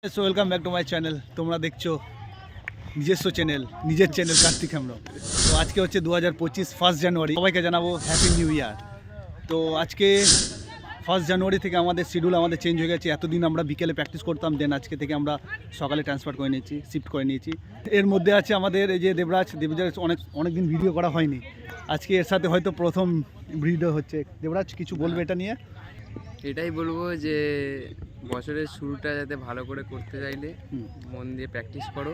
So welcome back to my channel. তোমরা দেখছো নিজস্ব চ্যানেল, নিজের চ্যানেল কার্তিক হেমব্রম। তো আজকে হচ্ছে 2025 1 জানুয়ারি। সবাইকে জানাবো হ্যাপি নিউ ইয়ার। তো আজকে 1 জানুয়ারি থেকে আমাদের শিডিউল চেঞ্জ হয়ে গেছে। এতদিন আমরা বিকেলে প্র্যাকটিস করতাম, দেন আজকে থেকে আমরা সকালে ট্রান্সফার করে নিয়েছি, শিফট করে নিয়েছি। এর মধ্যে আছে আমাদের এই যে দেবরাজ অনেক দিন ভিডিও করা হয়নি। আজকে এর সাথে হয়তো প্রথম ভিডিও হচ্ছে। দেবরাজ কিছু বলবে এটা নিয়ে? এটাই বলবো যে বছরের শুরুটা যাতে ভালো করে করতে চাইলে মন দিয়ে প্র্যাকটিস করো।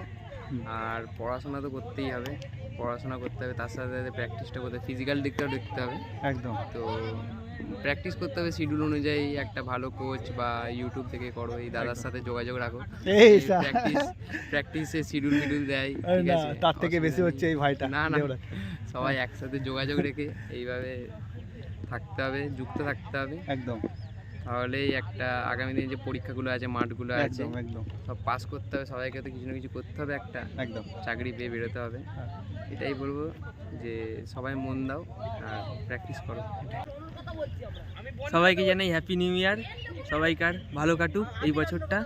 আর পড়াশোনা তো করতেই হবে, পড়াশোনা করতে হবে, তার সাথে সাথে প্র্যাকটিসটা করতে হবে, ফিজিক্যাল দিকটাও দেখতে হবে। একদম। তো প্র্যাকটিস করতে হবে শিডিউল অনুযায়ী। একটা ভালো কোচ বা ইউটিউব থেকে করো, এই দাদার সাথে যোগাযোগ রাখো, প্র্যাকটিসে শিডিউল দেয়, ঠিক আছে? তার থেকে বেশি হচ্ছে এই ভাইটা। না সবাই একসাথে যোগাযোগ রেখে এইভাবে থাকতে হবে, যুক্ত থাকতে হবে একদম। তাহলেই একটা আগামী দিনে যে পরীক্ষাগুলো আছে, মাঠগুলো আছে, একদম সব পাস করতে হবে। সবাইকে তো কিছু না কিছু করতে হবে, একটা একদম চাকরি পেয়ে বেরোতে হবে। এটাই বলবো যে সবাই মন দাও আর প্র্যাকটিস করো। সবাইকে জানাই হ্যাপি নিউ ইয়ার, সবাইকার ভালো কাটুক এই বছরটা।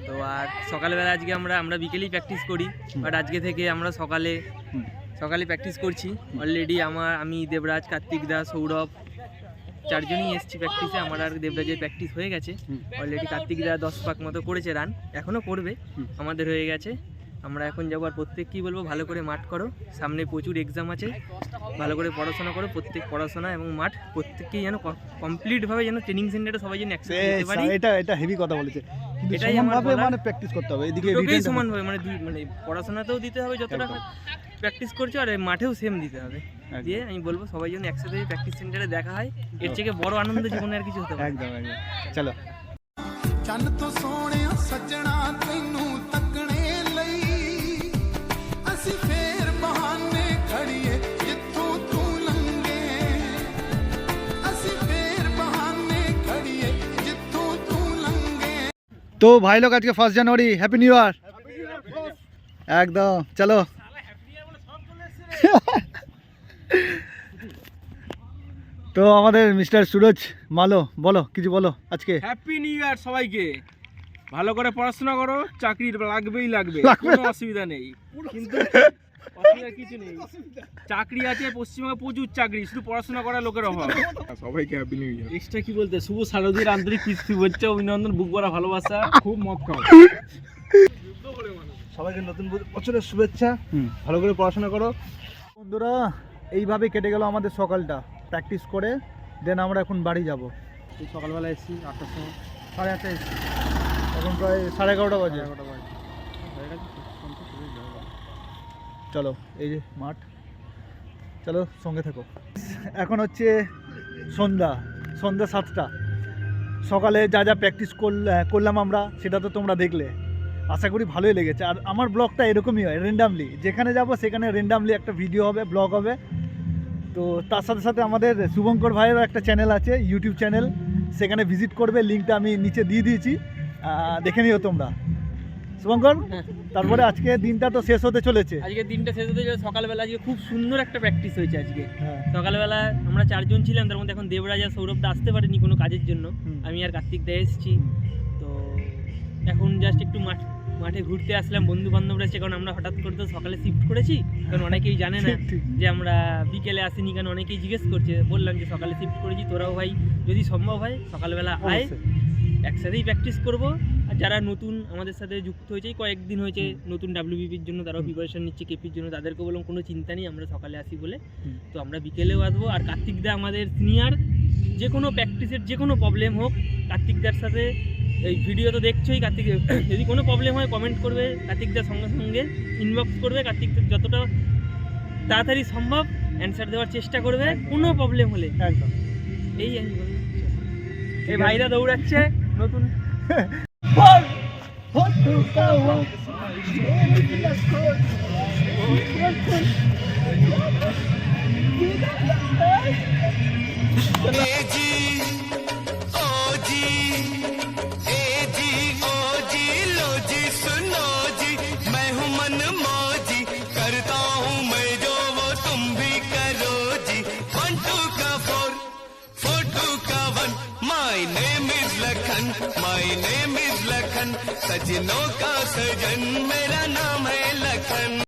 তো আর সকালবেলা আজকে আমরা বিকেলেই প্র্যাকটিস করি, বাট আজকে থেকে আমরা সকালে প্র্যাকটিস করছি অলরেডি। আমি দেবরাজ, কার্তিক দা, সৌরভ চারজনই এসছি প্র্যাকটিসে। আমার আর দেবরাজের প্র্যাকটিস হয়ে গেছে অলরেডি। কার্তিক দা 10 পাক মতো করেছে রান, এখনও করবে, আমাদের হয়ে গেছে। আমরা এখন যাবো। আর প্রত্যেককেই বলবো ভালো করে মাঠ করো, সামনে প্রচুর এক্সাম আছে, ভালো করে পড়াশোনা করো। পড়াশোনা এবং মাঠ প্রত্যেককেই যেন কমপ্লিটভাবে যেন ট্রেনিং সেন্টারে সবাই যেন একসাথে যেতে পারি। এটা হেভি কথা বলেছে। এটাই সমানভাবে প্র্যাকটিস করতে হবে, এদিকে সমানভাবে মানে পড়াশোনাতেও দিতে হবে যতটা প্র্যাকটিস করছো, আর মাঠেও সেম দিতে হবে। দিয়ে আমি বলবো সবাই যেন একসাথে প্র্যাকটিস সেন্টারে দেখা হয়, এর থেকে বড় আনন্দ জীবনে আর কিছু হতে পারে। একদম। চলো। ਚੰਨ ਤੋਂ ਸੋਹਣਿਆ ਸੱਜਣਾ ਤੈਨੂੰ ਤੱਕਣੇ ਲਈ ਅਸੀਂ ਫੇਰ ਬਹਾਨੇ ਖੜੀਏ ਜਿੱਥੋਂ ਤੂੰ ਲੰਘੇ ਅਸੀਂ ਫੇਰ ਬਹਾਨੇ ਖੜੀਏ ਜਿੱਥੋਂ ਤੂੰ लंघे। তো ভাই লোক আজকে 1 জানুয়ারি, হ্যাপি নিউ ইয়ার। একদম চলো। তো আমাদের মিস্টার সুরজ মালো, বলো কিছু বলো আজকে। হ্যাপি নিউ ইয়ার সবাইকে। ভালো করে পড়াশোনা করো, চাকরি লাগবে, কোনো অসুবিধা নেই। কিন্তু অসুবিধা কিছু নেই, চাকরি আছে পশ্চিমবঙ্গে, প্রচুর চাকরি, শুধু পড়াশোনা করার লোকের অভাব। সবাইকে হ্যাপি নিউ ইয়ার। এক্সট্রা কি বলতে, শুভ শারদীর আন্তরিক শুভেচ্ছা, অভিনন্দন, বুক ভরা ভালোবাসা, খুব মত খাও। সবাইকে নতুন বছরের শুভেচ্ছা। ভালো করে পড়াশোনা করো বন্ধুরা। এইভাবে কেটে গেল আমাদের সকালটা প্র্যাকটিস করে, দেন আমরা এখন বাড়ি যাব। সকালবেলা এসেছি 8টার সময়, 8:30 এসেছি, এখন প্রায় 11:30 বাজে। চলো, এই যে মাঠ, চলো সঙ্গে থাকো। এখন হচ্ছে সন্ধ্যা 7টা। সকালে যা প্র্যাকটিস করলাম আমরা, সেটা তো তোমরা দেখলে, আশা করি ভালোই লেগেছে। আর আমার ব্লগটা এরকমই হয়, র্যান্ডামলি যেখানে যাব সেখানে র্যান্ডামলি একটা ভিডিও হবে, ব্লগ হবে। তো তার সাথে সাথে আমাদের শুভঙ্কর ভাইয়েরও একটা চ্যানেল আছে, ইউটিউব চ্যানেল, সেখানে ভিজিট করবে, লিঙ্কটা আমি নিচে দিয়ে দিয়েছি, দেখে নিও তোমরা। শুভঙ্কর, তারপরে আজকে দিনটা তো শেষ হতে চলেছে। আজকে দিনটা শেষ হতে চলেছে। সকালবেলা আজকে খুব সুন্দর একটা প্র্যাকটিস হয়েছে আজকে। সকালবেলা আমরা 4 জন ছিলাম, তার মধ্যে এখন দেবরাজ আর সৌরভ দা আসতে পারেনি কোনো কাজের জন্য, আমি আর কার্তিক দা এসেছি। তো এখন জাস্ট একটু মাঠে ঘুরতে আসলাম, বন্ধু বান্ধবরা এসে, কারণ আমরা হঠাৎ করে তো সকালে শিফট করেছি, কারণ অনেকেই জানে না যে আমরা বিকেলে আসিনি, কারণ অনেকেই জিজ্ঞেস করছে। বললাম যে সকালে শিফট করেছি, তোরাও ভাই যদি সম্ভব হয় সকালবেলা আয়, একসাথেই প্র্যাকটিস করবো। আর যারা নতুন আমাদের সাথে যুক্ত হয়েছে, কয়েকদিন হয়েছে নতুন ডাব্লিউবিপির জন্য, তারাও প্রিপারেশন নিচ্ছে, কেপির জন্য, তাদেরকে বললাম কোনো চিন্তা নেই, আমরা সকালে আসি বলে। তো আমরা বিকেলেও আসবো। আর কার্তিক দা আমাদের সিনিয়র, যে কোনো প্র্যাকটিসের যে কোনো প্রবলেম হোক, কার্তিক দার সাথে, এই ভিডিও তো দেখছোই, কার্তিক যদি কোনো প্রবলেম হয় কমেন্ট করবে, কার্তিক দার সঙ্গে সঙ্গে ইনবক্স করবে, কার্তিক যতটা তাড়াতাড়ি সম্ভব অ্যান্সার দেওয়ার চেষ্টা করবে কোনো প্রবলেম হলে। একদম। এই আমি বলি, এই ভাইরা দৌড়াচ্ছে নতুন। My name is Lakhan, my name is Lakhan. सजनों का सजन मेरा नाम